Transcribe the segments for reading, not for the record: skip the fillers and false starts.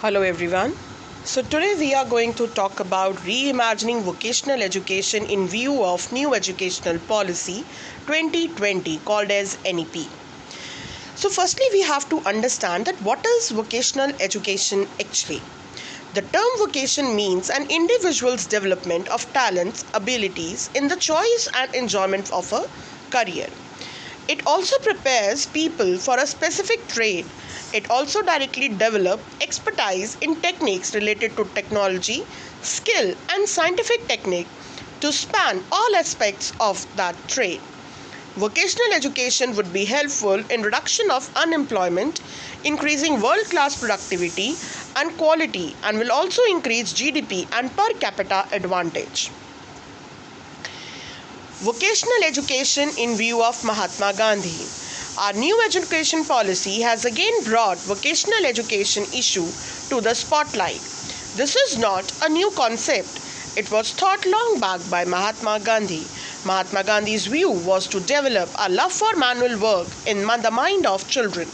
Hello everyone. So today we are going to talk about reimagining vocational education in view of new educational policy 2020 called as NEP. So firstly we have to understand that what is vocational education actually. The term vocation means an individual's development of talents, abilities in the choice and enjoyment of a career. It also prepares people for a specific trade. It also directly develops expertise in techniques related to technology, skill, and scientific technique to span all aspects of that trade. Vocational education would be helpful in reduction of unemployment, increasing world-class productivity and quality, and will also increase GDP and per capita advantage. Vocational education in view of Mahatma Gandhi. Our new education policy has again brought vocational education issue to the spotlight. This is not a new concept. It was thought long back by Mahatma Gandhi. Mahatma Gandhi's view was to develop a love for manual work in the mind of children.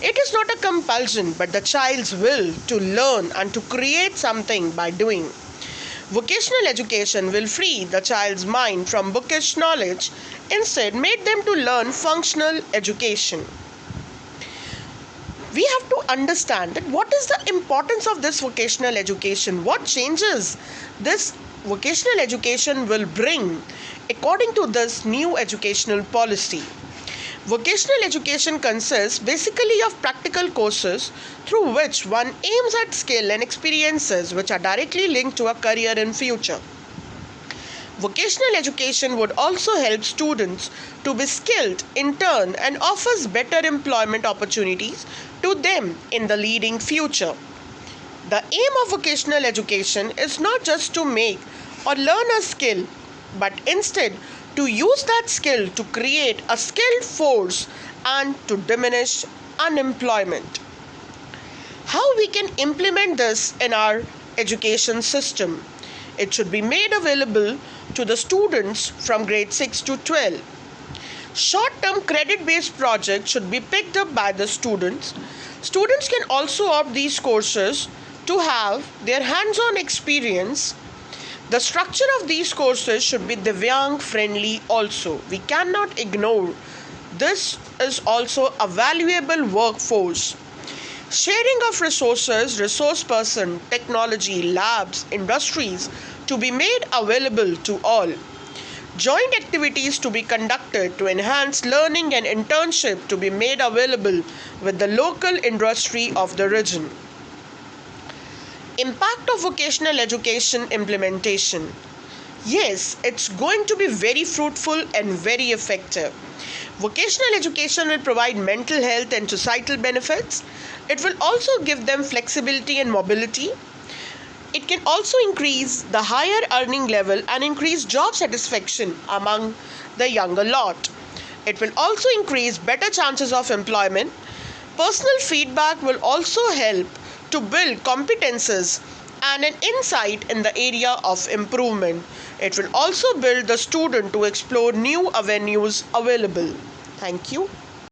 It is not a compulsion but the child's will to learn and to create something by doing. Vocational education will free the child's mind from bookish knowledge, instead made them to learn functional education. We have to understand that what is the importance of this vocational education, what changes this vocational education will bring according to this new educational policy. Vocational education consists basically of practical courses through which one aims at skill and experiences which are directly linked to a career in future. Vocational education would also help students to be skilled in turn and offers better employment opportunities to them in the leading future. The aim of vocational education is not just to make or learn a skill, but instead to use that skill to create a skilled force and to diminish unemployment. How we can implement this in our education system? It should be made available to the students from grade 6 to 12. Short-term credit-based projects should be picked up by the students. Students can also opt these courses to have their hands-on experience. The structure of these courses should be Divyang friendly also. We cannot ignore this is also a valuable workforce. Sharing of resources, resource person, technology, labs, industries to be made available to all. Joint activities to be conducted to enhance learning and internship to be made available with the local industry of the region. Impact of vocational education implementation. Yes, it's going to be very fruitful and very effective. Vocational education will provide mental health and societal benefits. It will also give them flexibility and mobility. It can also increase the higher earning level and increase job satisfaction among the younger lot. It will also increase better chances of employment. Personal feedback will also help to build competences and an insight in the area of improvement. It will also build the student to explore new avenues available. Thank you.